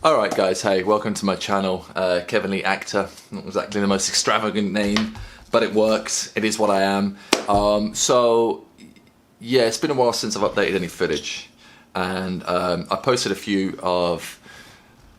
Alright guys, hey, welcome to my channel, Kevin Lee Actor. Not exactly the most extravagant name, but it works, it is what I am. Yeah, it's been a while since I've updated any footage, and I posted a few of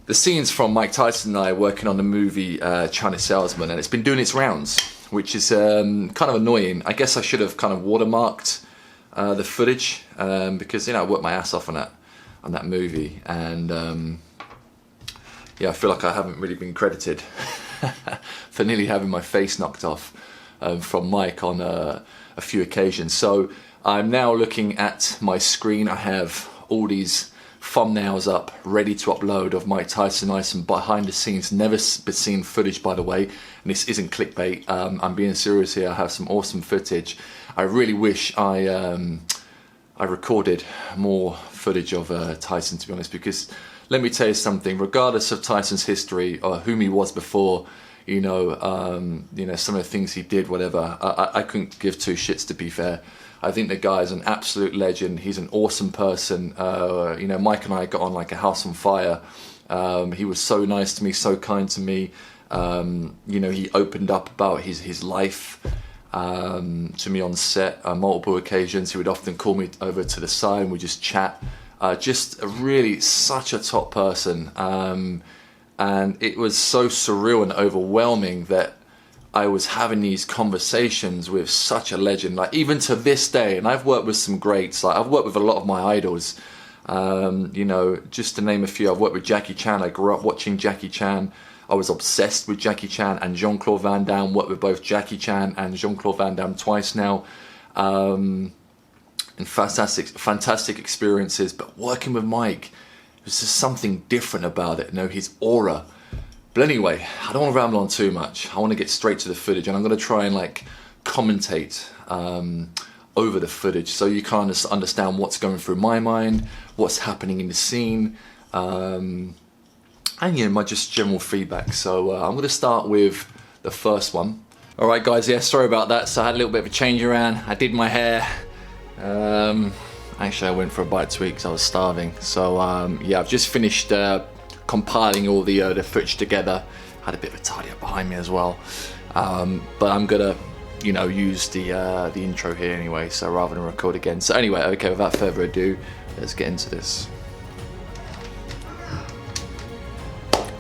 the scenes from Mike Tyson and I working on the movie China Salesman, and it's been doing its rounds, which is kind of annoying. I guess I should have kind of watermarked the footage, because, you know, I worked my ass off on that movie, and yeah, I feel like I haven't really been credited for nearly having my face knocked off from Mike on a few occasions. So I'm now looking at my screen. I have all these thumbnails up, ready to upload, of Mike Tyson and I, some behind the scenes, never been seen footage, by the way, and this isn't clickbait. I'm being serious here. I have some awesome footage. I really wish I recorded more footage of Tyson, to be honest, because let me tell you something, regardless of Tyson's history or whom he was before, you know, some of the things he did, whatever, I couldn't give two shits, to be fair. I think the guy is an absolute legend. He's an awesome person. You know, Mike and I got on like a house on fire. He was so nice to me, so kind to me. You know, he opened up about his life to me on set on multiple occasions. He would often call me over to the side and we'd just chat. Just really such a top person, and it was so surreal and overwhelming that I was having these conversations with such a legend, like even to this day. And I've worked with some greats, like I've worked with a lot of my idols, you know, just to name a few. I've worked with Jackie Chan. I grew up watching Jackie Chan. I was obsessed with Jackie Chan and Jean-Claude Van Damme. Worked with both Jackie Chan and Jean-Claude Van Damme twice now. And fantastic experiences, but working with Mike, there's just something different about it, you know, his aura. But anyway, I don't want to ramble on too much. I want to get straight to the footage, and I'm going to try and like commentate over the footage so you kind of understand what's going through my mind, what's happening in the scene, and you know, my just general feedback. So I'm going to start with the first one. Alright guys, yeah, sorry about that. So I had a little bit of a change around. I did my hair. Actually I went for a bite to eat because I was starving. So yeah, I've just finished compiling all the footage together. Had a bit of a tidy up behind me as well, but I'm gonna, you know, use the intro here anyway, so rather than record again. So anyway, okay, without further ado, let's get into this.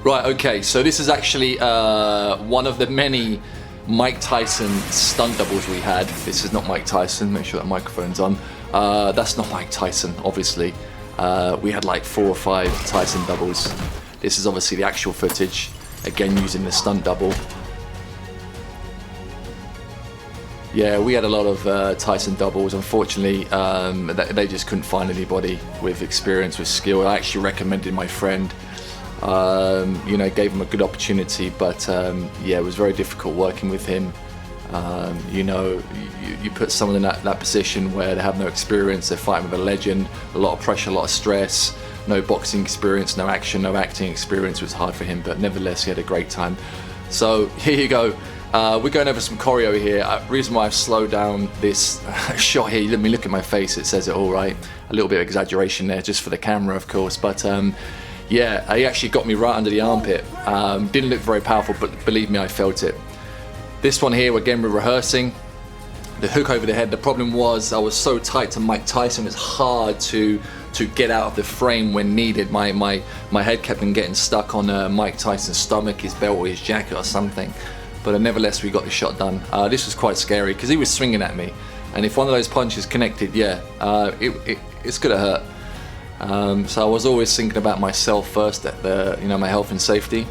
Right, okay, so this is actually one of the many Mike Tyson stunt doubles we had. This is not Mike Tyson, make sure that microphone's on. That's not Mike Tyson, obviously. We had like 4 or 5 Tyson doubles. This is obviously the actual footage, again using the stunt double. Yeah, we had a lot of Tyson doubles. Unfortunately, they just couldn't find anybody with experience, with skill. I actually recommended my friend. You know, gave him a good opportunity, but yeah, it was very difficult working with him. You know, you put someone in that position where they have no experience, they're fighting with a legend, a lot of pressure, a lot of stress, no boxing experience, no action, no acting experience. It was hard for him, but nevertheless, he had a great time. So here you go. We're going over some choreo here. Reason why I've slowed down this shot here, let me look at my face, it says it all right. A little bit of exaggeration there, just for the camera, of course, but yeah, he actually got me right under the armpit. Didn't look very powerful, but believe me, I felt it. This one here, again, we're rehearsing. The hook over the head, the problem was I was so tight to Mike Tyson, it's hard to get out of the frame when needed. My head kept on getting stuck on Mike Tyson's stomach, his belt or his jacket or something. But nevertheless, we got the shot done. This was quite scary because he was swinging at me. And if one of those punches connected, yeah, it's gonna hurt. So I was always thinking about myself first, you know, my health and safety.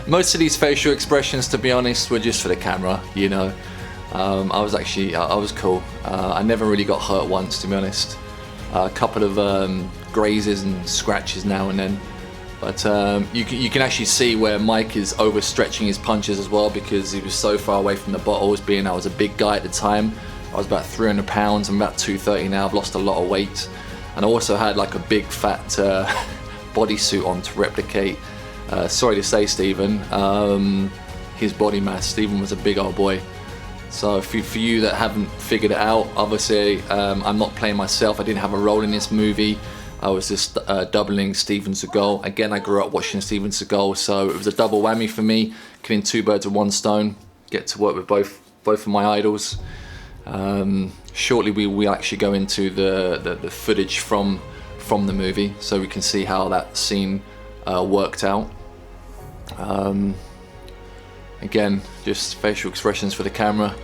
Most of these facial expressions, to be honest, were just for the camera, you know. I was cool. I never really got hurt once, to be honest. A couple of grazes and scratches now and then. But you can actually see where Mike is overstretching his punches as well, because he was so far away from the bottles, being I was a big guy at the time. I was about 300 pounds, I'm about 230 now, I've lost a lot of weight. And I also had like a big fat bodysuit on to replicate, sorry to say, Stephen, his body mass. Stephen was a big old boy. So for you that haven't figured it out, obviously I'm not playing myself. I didn't have a role in this movie. I was just doubling Steven Seagal. Again, I grew up watching Steven Seagal, so it was a double whammy for me, killing two birds with one stone. Get to work with both of my idols. Shortly we actually go into the footage from the movie, so we can see how that scene worked out. Again, just facial expressions for the camera.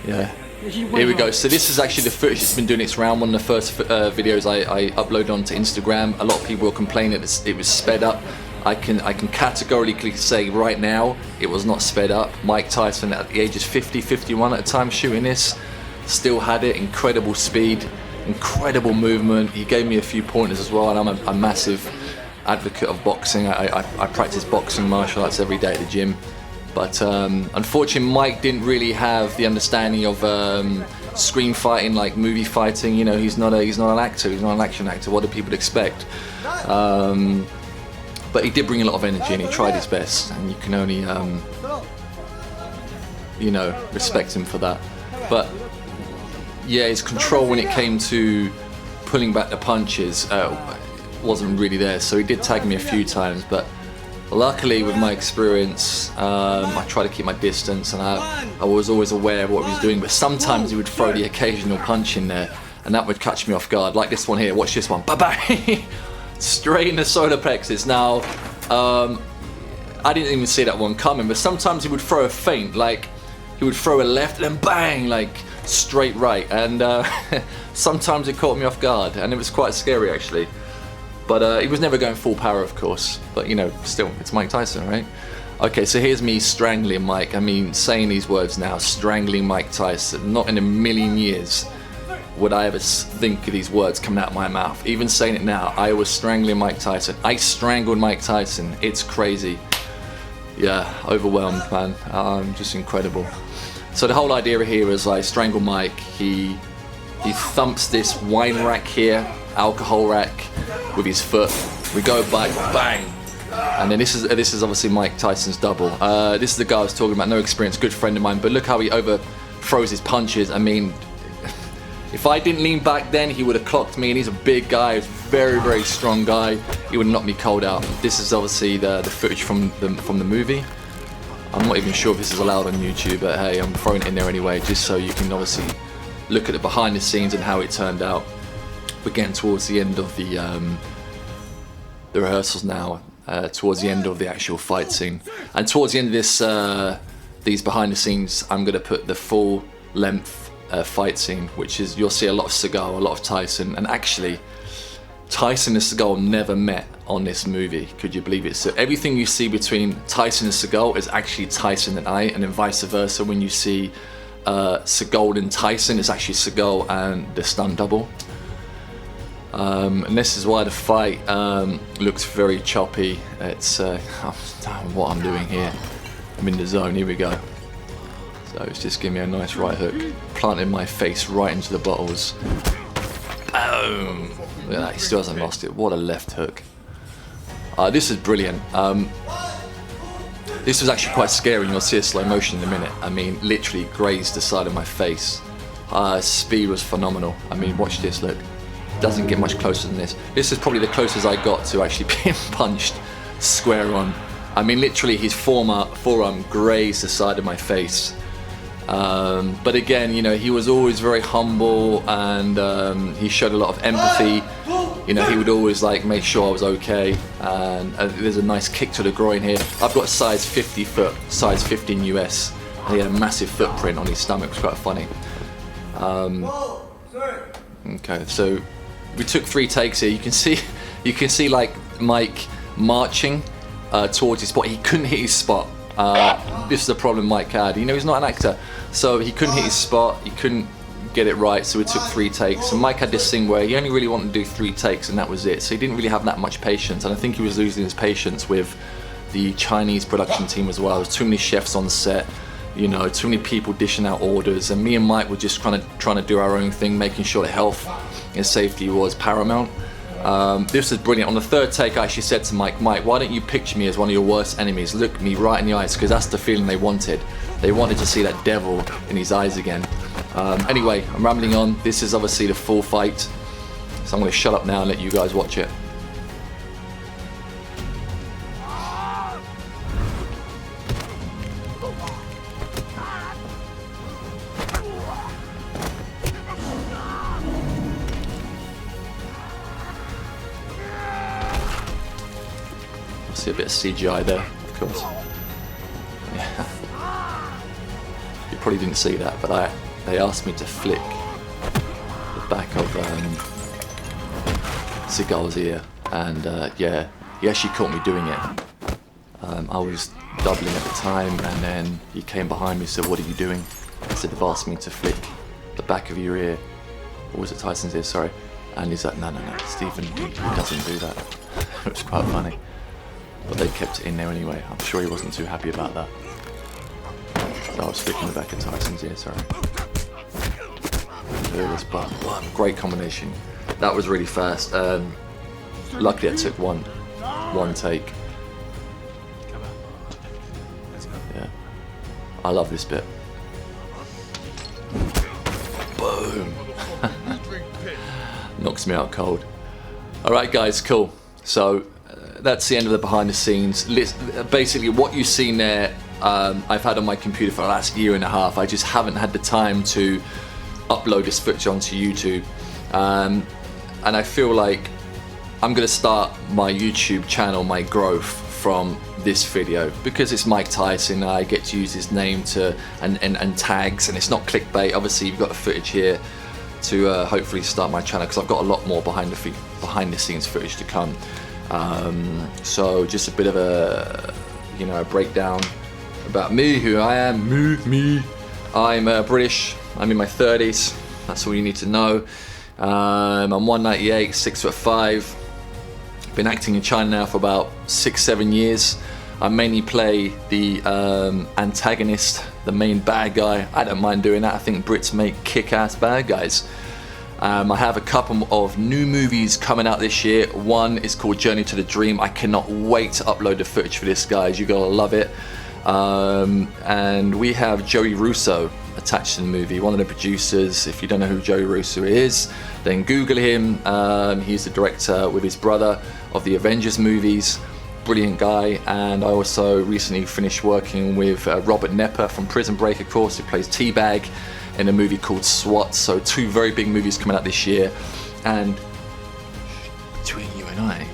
Yeah. Here we go. So this is actually the footage that's been doing its round. One of the first videos I uploaded onto Instagram. A lot of people were complaining that it was sped up. I can categorically say right now it was not sped up. Mike Tyson, at the ages 50, 51 at the time shooting this, still had it. Incredible speed, incredible movement. He gave me a few pointers as well, and I'm a massive advocate of boxing. I practice boxing, martial arts every day at the gym. But unfortunately, Mike didn't really have the understanding of screen fighting, like movie fighting. You know, he's not an actor. He's not an action actor. What do people expect? But he did bring a lot of energy, and he tried his best. And you can only, you know, respect him for that. But yeah, his control when it came to pulling back the punches wasn't really there. So he did tag me a few times, but luckily, with my experience, I try to keep my distance, and I was always aware of what he was doing, but sometimes he would throw the occasional punch in there, and that would catch me off guard. Like this one here, watch this one. Bye-bye! Straight in the solar plexus. Now, I didn't even see that one coming, but sometimes he would throw a feint, like he would throw a left and then bang, like straight right, and sometimes it caught me off guard, and it was quite scary actually. But he was never going full power, of course. But, you know, still, it's Mike Tyson, right? Okay, so here's me strangling Mike. I mean, saying these words now, strangling Mike Tyson. Not in a million years would I ever think of these words coming out of my mouth. Even saying it now, I was strangling Mike Tyson. I strangled Mike Tyson. It's crazy. Yeah, overwhelmed, man. Just incredible. So the whole idea here is I strangle Mike. He thumps this wine rack here, alcohol rack, with his foot. We go back, bang, and then this is obviously Mike Tyson's double. This is the guy I was talking about, no experience, good friend of mine, but look how he overthrows his punches. I mean, if I didn't lean back then, he would have clocked me, and he's a big guy, he's a very, very strong guy. He would knock me cold out. This is obviously the footage from the movie. I'm not even sure if this is allowed on YouTube, but hey, I'm throwing it in there anyway, just so you can obviously look at the behind the scenes and how it turned out. We're getting towards the end of the rehearsals now, towards the end of the actual fight scene, and towards the end of this these behind the scenes, I'm going to put the full length fight scene, which is, you'll see a lot of Seagal, a lot of Tyson, and actually Tyson and Seagal never met on this movie. Could you believe it? So everything you see between Tyson and Seagal is actually Tyson and I, and then vice versa. When you see Seagal and Tyson, it's actually Seagal and the stunt double. And this is why the fight looks very choppy. It's what I'm doing here. I'm in the zone. Here we go. So it's just giving me a nice right hook, planting my face right into the bottles. Boom! Look at that. He still hasn't lost it. What a left hook. This is brilliant. This was actually quite scary, and you'll see a slow motion in a minute. I mean, literally grazed the side of my face. Speed was phenomenal. I mean, watch this. Look. Doesn't get much closer than this. This is probably the closest I got to actually being punched square on. I mean, literally his forearm grazed the side of my face. But again, you know, he was always very humble, and he showed a lot of empathy. You know, he would always like make sure I was okay. And there's a nice kick to the groin here. I've got a size 50 foot, size 15 US. And he had a massive footprint on his stomach. It was quite funny. Okay, so we took 3 takes here. You can see like Mike marching towards his spot. He couldn't hit his spot. This is the problem Mike had. You know, he's not an actor, so he couldn't hit his spot. He couldn't get it right, so we took 3 takes. And Mike had this thing where he only really wanted to do 3 takes, and that was it. So he didn't really have that much patience, and I think he was losing his patience with the Chinese production team as well. There was too many chefs on set. You know, too many people dishing out orders, and me and Mike were just trying to do our own thing, making sure that health and safety was paramount. This was brilliant. On the 3rd take, I actually said to Mike, why don't you picture me as one of your worst enemies? Look me right in the eyes, because that's the feeling they wanted. They wanted to see that devil in his eyes again. Anyway, I'm rambling on. This is obviously the full fight, so I'm going to shut up now and let you guys watch it. See a bit of CGI there, of course. Yeah. You probably didn't see that, but they asked me to flick the back of Seagal's ear, and yeah, he actually caught me doing it. I was doubling at the time, and then he came behind me and said, "What are you doing?" I said, "They've asked me to flick the back of your ear." Or was it Tyson's ear? Sorry. And he's like, no, Stephen, he doesn't do that. It was quite funny. But they kept it in there anyway. I'm sure he wasn't too happy about that. But I was flicking the back of Tyson's ear, sorry. There it is, but great combination. That was really fast. Luckily I took one take. Yeah. I love this bit. Boom. Knocks me out cold. Alright guys, cool. So that's the end of the behind the scenes. Basically what you've seen there, I've had on my computer for the last year and a half. I just haven't had the time to upload this footage onto YouTube. And I feel like I'm going to start my YouTube channel, my growth, from this video, because it's Mike Tyson. I get to use his name and tags, and it's not clickbait. Obviously you've got the footage here to hopefully start my channel, because I've got a lot more behind the scenes footage to come. So just a bit of a breakdown about me, who I am. Me. I'm British. I'm in my 30s. That's all you need to know. I'm 198, 6'5". Been acting in China now for about 6-7 years. I mainly play the antagonist, the main bad guy. I don't mind doing that. I think Brits make kick-ass bad guys. I have a couple of new movies coming out this year. One is called Journey to the Dream. I cannot wait to upload the footage for this, guys. You're gonna love it. And we have Joey Russo attached to the movie, one of the producers. If you don't know who Joey Russo is, then Google him. He's the director with his brother of the Avengers movies. Brilliant guy. And I also recently finished working with Robert Nepper from Prison Break, of course, who plays T-Bag in a movie called SWAT. So 2 very big movies coming out this year. And between you and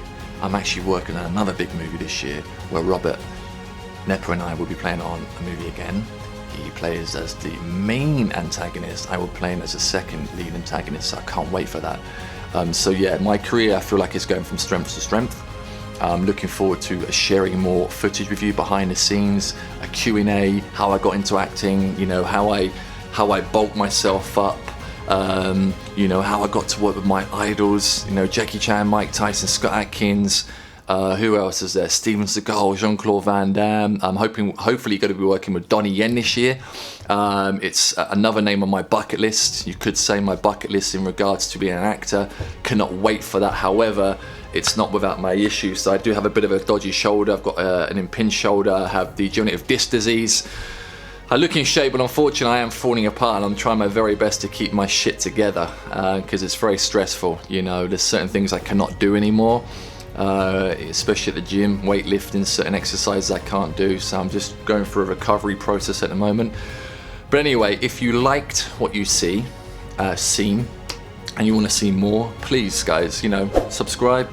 I'm actually working on another big movie this year where Robert Nepper and I will be playing on a movie again. He plays as the main antagonist. I will play him as a second lead antagonist, so I can't wait for that. So yeah, my career, I feel like it's going from strength to strength. I'm looking forward to sharing more footage with you, behind the scenes, a Q&A, how I got into acting, how I bulked myself up, how I got to work with my idols, Jackie Chan, Mike Tyson, Scott Adkins, who else is there? Steven Seagal, Jean-Claude Van Damme. I'm hopefully going to be working with Donnie Yen this year. It's another name on my bucket list. You could say my bucket list in regards to being an actor. Cannot wait for that. However, it's not without my issues. So I do have a bit of a dodgy shoulder. I've got an impinged shoulder. I have degenerative disc disease. I look in shape, but unfortunately I am falling apart, and I'm trying my very best to keep my shit together because it's very stressful. There's certain things I cannot do anymore. Especially at the gym, weightlifting, certain exercises I can't do, so I'm just going through a recovery process at the moment. But anyway, if you liked what you seen, and you want to see more, please guys, subscribe,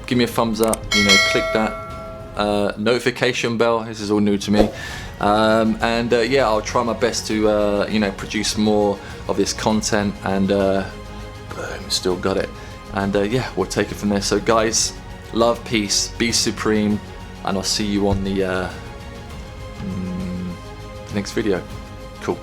give me a thumbs up, click that notification bell. This is all new to me. Yeah, I'll try my best to produce more of this content, and boom, still got it. And yeah, we'll take it from there. So guys, love, peace, be supreme, and I'll see you on the next video. Cool.